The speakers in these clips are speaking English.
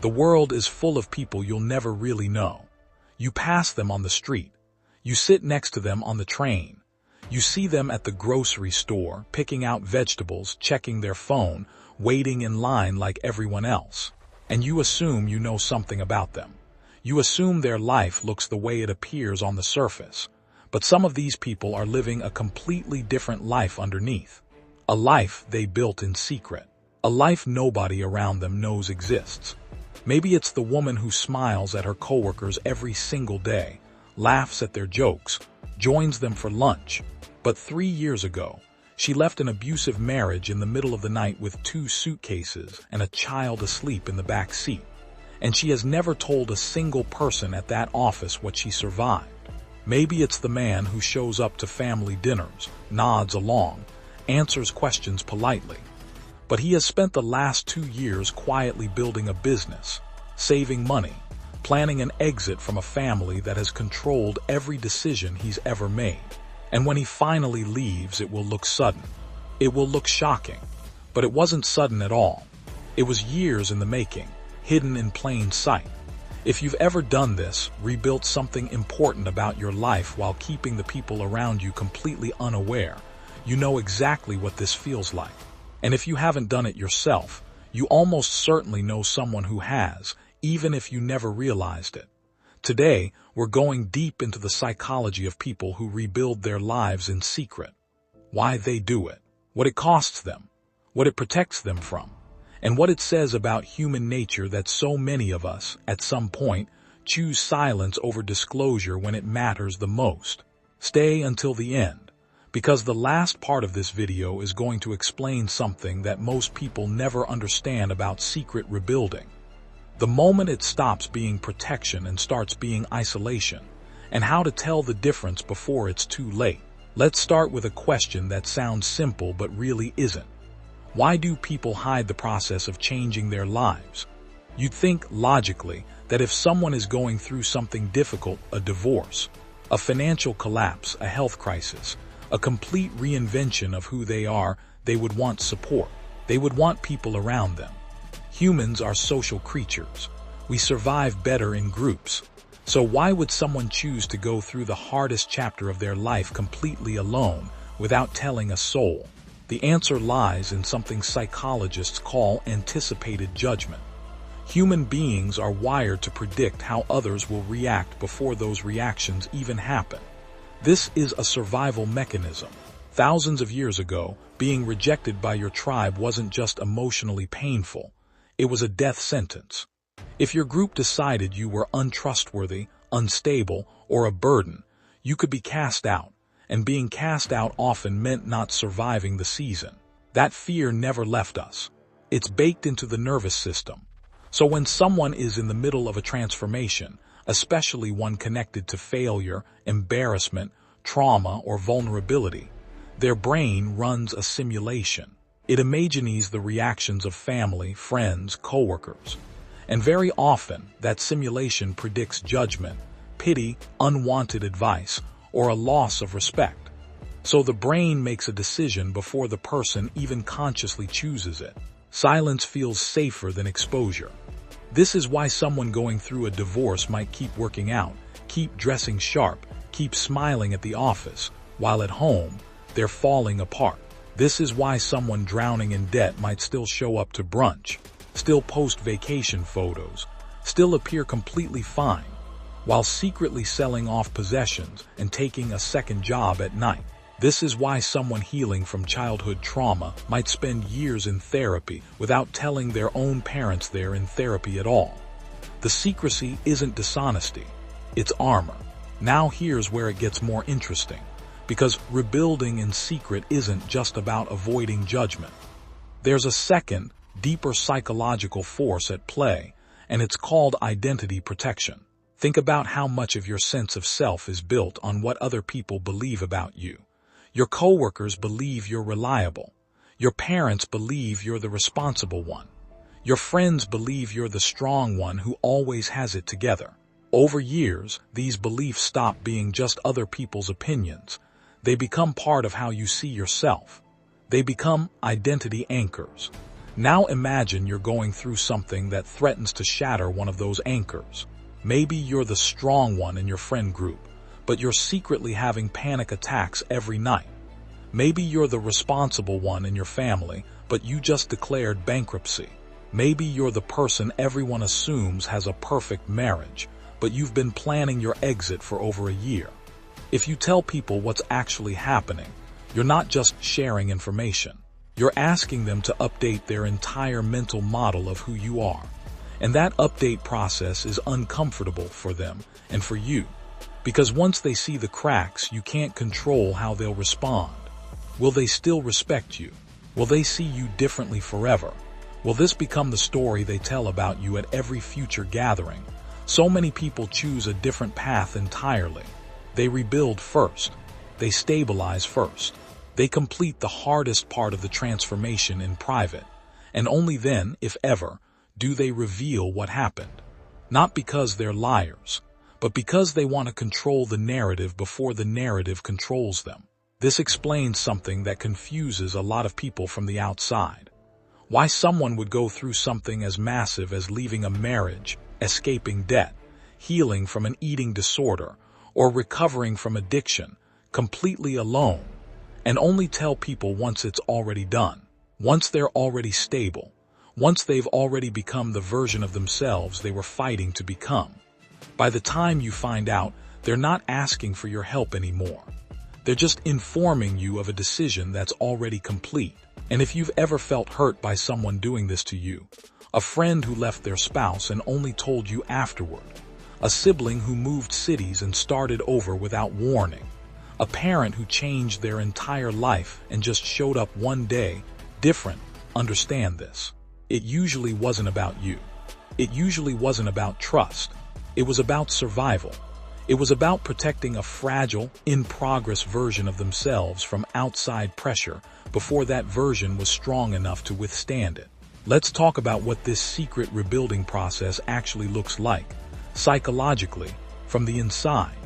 The world is full of people you'll never really know. You pass them on the street. You sit next to them on the train. You see them at the grocery store, picking out vegetables, checking their phone, waiting in line like everyone else. And you assume you know something about them. You assume their life looks the way it appears on the surface. But some of these people are living a completely different life underneath. A life they built in secret. A life nobody around them knows exists. Maybe it's the woman who smiles at her coworkers every single day, laughs at their jokes, joins them for lunch. But 3 years ago, she left an abusive marriage in the middle of the night with 2 suitcases and a child asleep in the back seat. And she has never told a single person at that office what she survived. Maybe it's the man who shows up to family dinners, nods along, answers questions politely. But he has spent the last 2 years quietly building a business, saving money, planning an exit from a family that has controlled every decision he's ever made. And when he finally leaves, it will look sudden. It will look shocking. But it wasn't sudden at all. It was years in the making, hidden in plain sight. If you've ever done this, rebuilt something important about your life while keeping the people around you completely unaware, you know exactly what this feels like. And if you haven't done it yourself, you almost certainly know someone who has, even if you never realized it. Today, we're going deep into the psychology of people who rebuild their lives in secret. Why they do it, what it costs them, what it protects them from, and what it says about human nature that so many of us, at some point, choose silence over disclosure when it matters the most. Stay until the end, because the last part of this video is going to explain something that most people never understand about secret rebuilding. The moment it stops being protection and starts being isolation, and how to tell the difference before it's too late. Let's start with a question that sounds simple but really isn't. Why do people hide the process of changing their lives? You'd think, logically, that if someone is going through something difficult, a divorce, a financial collapse, a health crisis, a complete reinvention of who they are, they would want support. They would want people around them. Humans are social creatures. We survive better in groups. So why would someone choose to go through the hardest chapter of their life completely alone, without telling a soul? The answer lies in something psychologists call anticipated judgment. Human beings are wired to predict how others will react before those reactions even happen. This is a survival mechanism. Thousands of years ago, being rejected by your tribe wasn't just emotionally painful. It was a death sentence. If your group decided you were untrustworthy, unstable, or a burden, you could be cast out, and being cast out often meant not surviving the season. That fear never left us. It's baked into the nervous system. So when someone is in the middle of a transformation, especially one connected to failure, embarrassment, trauma, or vulnerability, their brain runs a simulation. It imagines the reactions of family, friends, coworkers. And very often, that simulation predicts judgment, pity, unwanted advice, or a loss of respect. So the brain makes a decision before the person even consciously chooses it. Silence feels safer than exposure. This is why someone going through a divorce might keep working out, keep dressing sharp, keep smiling at the office, while at home, they're falling apart. This is why someone drowning in debt might still show up to brunch, still post vacation photos, still appear completely fine, while secretly selling off possessions and taking a second job at night. This is why someone healing from childhood trauma might spend years in therapy without telling their own parents they're in therapy at all. The secrecy isn't dishonesty, it's armor. Now here's where it gets more interesting. Because rebuilding in secret isn't just about avoiding judgment. There's a second, deeper psychological force at play, and it's called identity protection. Think about how much of your sense of self is built on what other people believe about you. Your coworkers believe you're reliable. Your parents believe you're the responsible one. Your friends believe you're the strong one who always has it together. Over years, these beliefs stop being just other people's opinions. They become part of how you see yourself. They become identity anchors. Now imagine you're going through something that threatens to shatter one of those anchors. Maybe you're the strong one in your friend group, but you're secretly having panic attacks every night. Maybe you're the responsible one in your family, but you just declared bankruptcy. Maybe you're the person everyone assumes has a perfect marriage, but you've been planning your exit for over a year. If you tell people what's actually happening, you're not just sharing information. You're asking them to update their entire mental model of who you are. And that update process is uncomfortable for them and for you. Because once they see the cracks, you can't control how they'll respond. Will they still respect you? Will they see you differently forever? Will this become the story they tell about you at every future gathering? So many people choose a different path entirely. They rebuild first. They stabilize first. They complete the hardest part of the transformation in private. And only then, if ever, do they reveal what happened. Not because they're liars, but because they want to control the narrative before the narrative controls them. This explains something that confuses a lot of people from the outside. Why someone would go through something as massive as leaving a marriage, escaping debt, healing from an eating disorder, or recovering from addiction, completely alone, and only tell people once it's already done, once they're already stable, once they've already become the version of themselves they were fighting to become. By the time you find out, they're not asking for your help anymore. They're just informing you of a decision that's already complete. And if you've ever felt hurt by someone doing this to you, a friend who left their spouse and only told you afterward, a sibling who moved cities and started over without warning, a parent who changed their entire life and just showed up one day different, understand this. It usually wasn't about you. It usually wasn't about trust. It was about survival. It was about protecting a fragile, in-progress version of themselves from outside pressure before that version was strong enough to withstand it. Let's talk about what this secret rebuilding process actually looks like, psychologically, from the inside.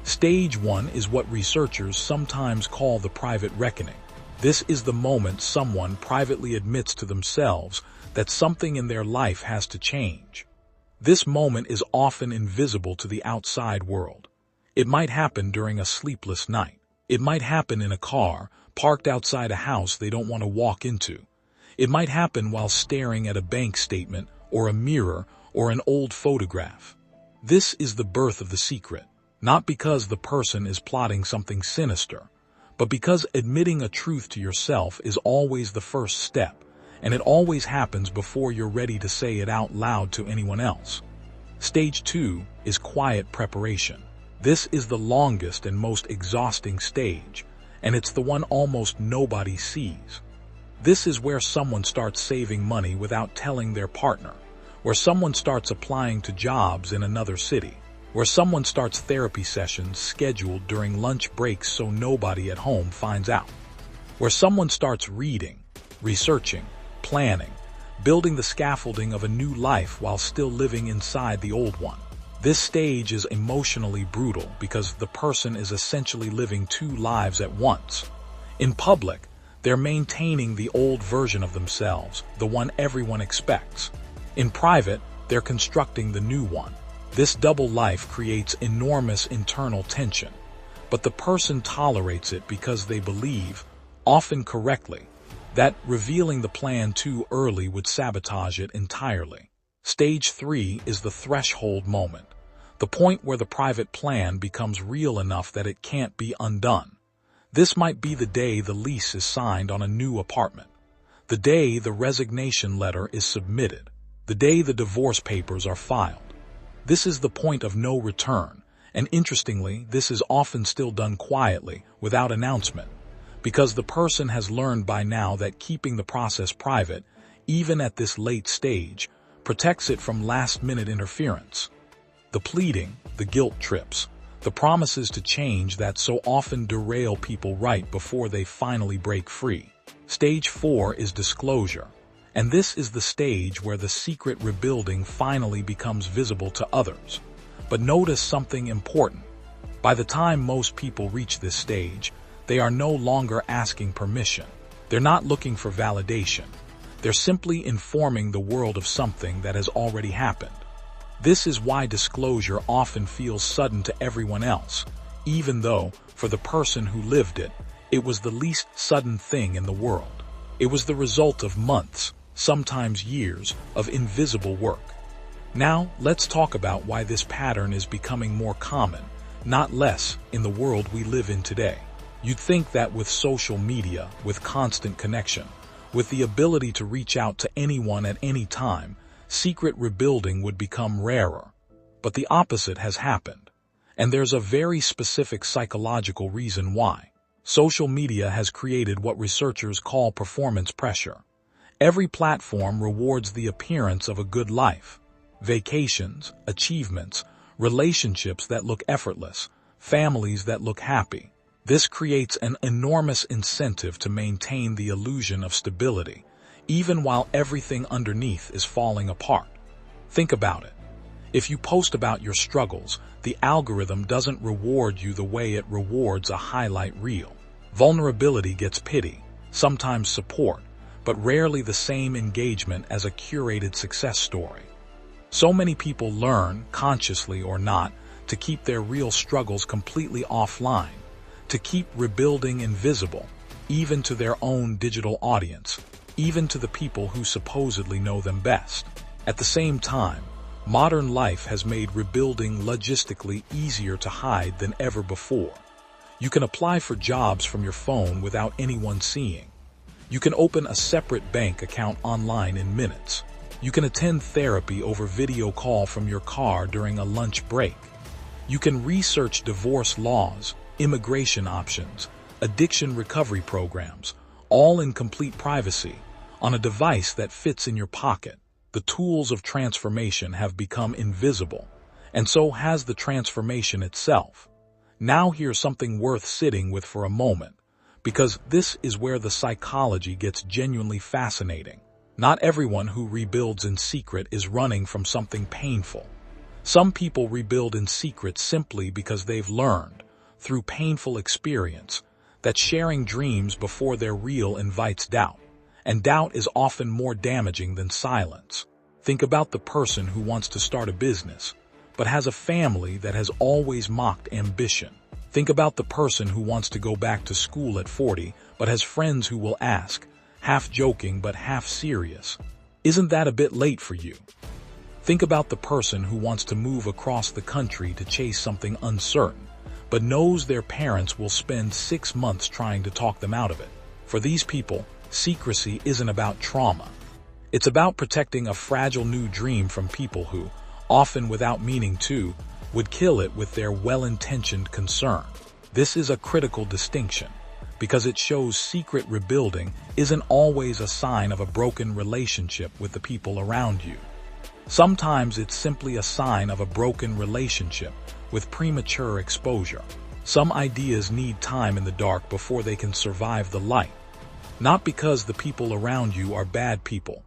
Stage 1 is what researchers sometimes call the private reckoning. This is the moment someone privately admits to themselves that something in their life has to change. This moment is often invisible to the outside world. It might happen during a sleepless night. It might happen in a car, parked outside a house they don't want to walk into. It might happen while staring at a bank statement or a mirror or an old photograph. This is the birth of the secret, not because the person is plotting something sinister, but because admitting a truth to yourself is always the first step, and it always happens before you're ready to say it out loud to anyone else. Stage 2 is quiet preparation. This is the longest and most exhausting stage, and it's the one almost nobody sees. This is where someone starts saving money without telling their partner, where someone starts applying to jobs in another city, where someone starts therapy sessions scheduled during lunch breaks so nobody at home finds out, where someone starts reading, researching, planning, building the scaffolding of a new life while still living inside the old one. This stage is emotionally brutal because the person is essentially living two lives at once. In public, they're maintaining the old version of themselves, the one everyone expects. In private, they're constructing the new one. This double life creates enormous internal tension, but the person tolerates it because they believe, often correctly, that revealing the plan too early would sabotage it entirely. Stage 3 is the threshold moment, the point where the private plan becomes real enough that it can't be undone. This might be the day the lease is signed on a new apartment, the day the resignation letter is submitted, the day the divorce papers are filed. This is the point of no return, and interestingly, this is often still done quietly, without announcement, because the person has learned by now that keeping the process private, even at this late stage, protects it from last-minute interference. The pleading, the guilt trips, the promises to change that so often derail people right before they finally break free. Stage 4 is disclosure, and this is the stage where the secret rebuilding finally becomes visible to others. But notice something important. By the time most people reach this stage, they are no longer asking permission. They're not looking for validation. They're simply informing the world of something that has already happened. This is why disclosure often feels sudden to everyone else, even though, for the person who lived it, it was the least sudden thing in the world. It was the result of months, sometimes years, of invisible work. Now, let's talk about why this pattern is becoming more common, not less, in the world we live in today. You'd think that with social media, with constant connection, with the ability to reach out to anyone at any time, secret rebuilding would become rarer. But the opposite has happened. And there's a very specific psychological reason why. Social media has created what researchers call performance pressure. Every platform rewards the appearance of a good life. Vacations, achievements, relationships that look effortless, families that look happy. This creates an enormous incentive to maintain the illusion of stability, even while everything underneath is falling apart. Think about it. If you post about your struggles, the algorithm doesn't reward you the way it rewards a highlight reel. Vulnerability gets pity, sometimes support, but rarely the same engagement as a curated success story. So many people learn, consciously or not, to keep their real struggles completely offline, to keep rebuilding invisible, even to their own digital audience, even to the people who supposedly know them best. At the same time, modern life has made rebuilding logistically easier to hide than ever before. You can apply for jobs from your phone without anyone seeing. You can open a separate bank account online in minutes. You can attend therapy over video call from your car during a lunch break. You can research divorce laws, immigration options, addiction recovery programs, all in complete privacy, on a device that fits in your pocket. The tools of transformation have become invisible, and so has the transformation itself. Now here's something worth sitting with for a moment, because this is where the psychology gets genuinely fascinating. Not everyone who rebuilds in secret is running from something painful. Some people rebuild in secret simply because they've learned, through painful experience, that sharing dreams before they're real invites doubt, and doubt is often more damaging than silence. Think about the person who wants to start a business, but has a family that has always mocked ambition. Think about the person who wants to go back to school at 40, but has friends who will ask, half joking but half serious, "Isn't that a bit late for you?" Think about the person who wants to move across the country to chase something uncertain, but knows their parents will spend 6 months trying to talk them out of it. For these people, secrecy isn't about trauma. It's about protecting a fragile new dream from people who, often without meaning to, would kill it with their well-intentioned concern. This is a critical distinction, because it shows secret rebuilding isn't always a sign of a broken relationship with the people around you. Sometimes it's simply a sign of a broken relationship with premature exposure. Some ideas need time in the dark before they can survive the light. Not because the people around you are bad people,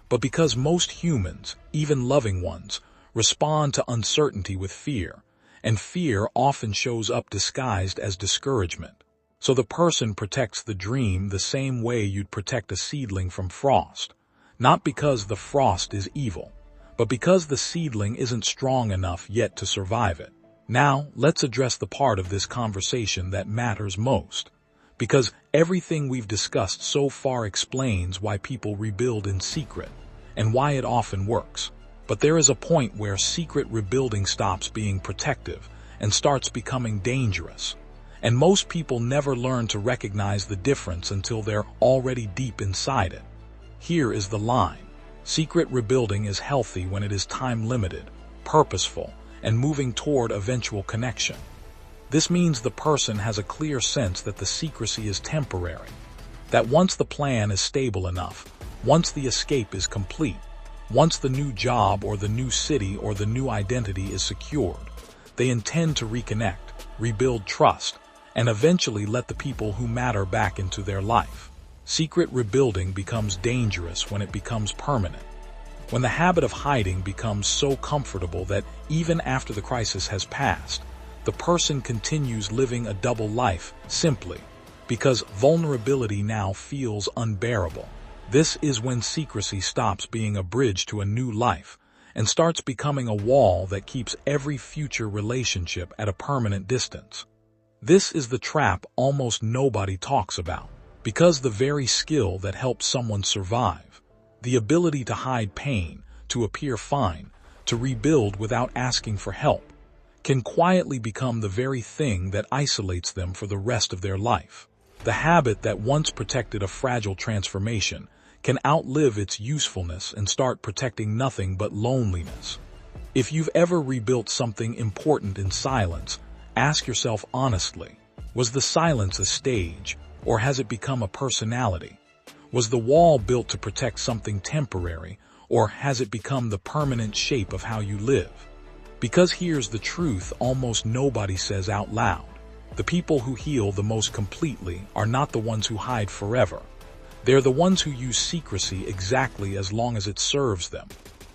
but because most humans, even loving ones, respond to uncertainty with fear, and fear often shows up disguised as discouragement. So the person protects the dream the same way you'd protect a seedling from frost, not because the frost is evil, but because the seedling isn't strong enough yet to survive it. Now, let's address the part of this conversation that matters most, because everything we've discussed so far explains why people rebuild in secret, and why it often works. But there is a point where secret rebuilding stops being protective and starts becoming dangerous. And most people never learn to recognize the difference until they're already deep inside it. Here is the line. Secret rebuilding is healthy when it is time-limited, purposeful, and moving toward eventual connection. This means the person has a clear sense that the secrecy is temporary, that once the plan is stable enough, once the escape is complete, once the new job or the new city or the new identity is secured, they intend to reconnect, rebuild trust, and eventually let the people who matter back into their life. Secret rebuilding becomes dangerous when it becomes permanent. When the habit of hiding becomes so comfortable that even after the crisis has passed, the person continues living a double life simply because vulnerability now feels unbearable. This is when secrecy stops being a bridge to a new life and starts becoming a wall that keeps every future relationship at a permanent distance. This is the trap almost nobody talks about, because the very skill that helps someone survive, the ability to hide pain, to appear fine, to rebuild without asking for help, can quietly become the very thing that isolates them for the rest of their life. The habit that once protected a fragile transformation can outlive its usefulness and start protecting nothing but loneliness. If you've ever rebuilt something important in silence, ask yourself honestly, was the silence a stage, or has it become a personality? Was the wall built to protect something temporary, or has it become the permanent shape of how you live? Because here's the truth almost nobody says out loud. The people who heal the most completely are not the ones who hide forever. They're the ones who use secrecy exactly as long as it serves them.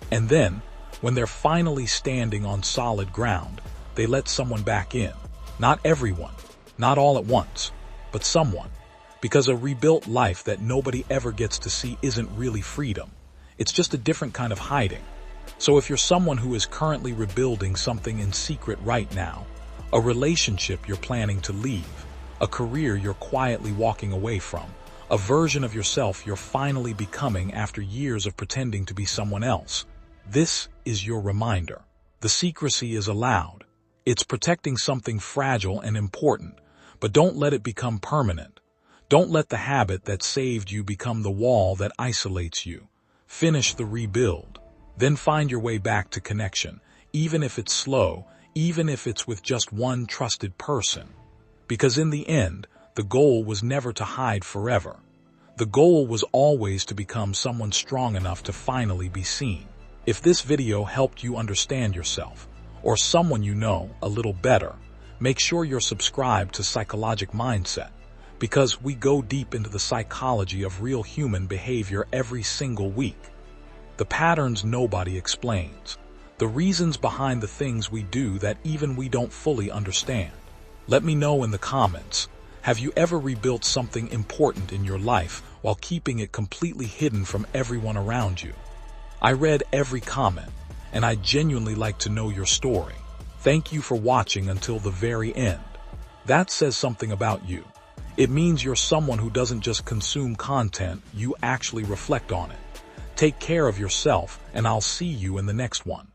And then, when they're finally standing on solid ground, they let someone back in. Not everyone, not all at once, but someone. Because a rebuilt life that nobody ever gets to see isn't really freedom. It's just a different kind of hiding. So if you're someone who is currently rebuilding something in secret right now, a relationship you're planning to leave, a career you're quietly walking away from, a version of yourself you're finally becoming after years of pretending to be someone else, this is your reminder. The secrecy is allowed. It's protecting something fragile and important, but don't let it become permanent. Don't let the habit that saved you become the wall that isolates you. Finish the rebuild. Then find your way back to connection, even if it's slow, even if it's with just one trusted person. Because in the end, the goal was never to hide forever. The goal was always to become someone strong enough to finally be seen. If this video helped you understand yourself, or someone you know, a little better, make sure you're subscribed to Psychologic Mindset, because we go deep into the psychology of real human behavior every single week. The patterns nobody explains. The reasons behind the things we do that even we don't fully understand. Let me know in the comments, have you ever rebuilt something important in your life while keeping it completely hidden from everyone around you? I read every comment, and I genuinely like to know your story. Thank you for watching until the very end. That says something about you. It means you're someone who doesn't just consume content, you actually reflect on it. Take care of yourself, and I'll see you in the next one.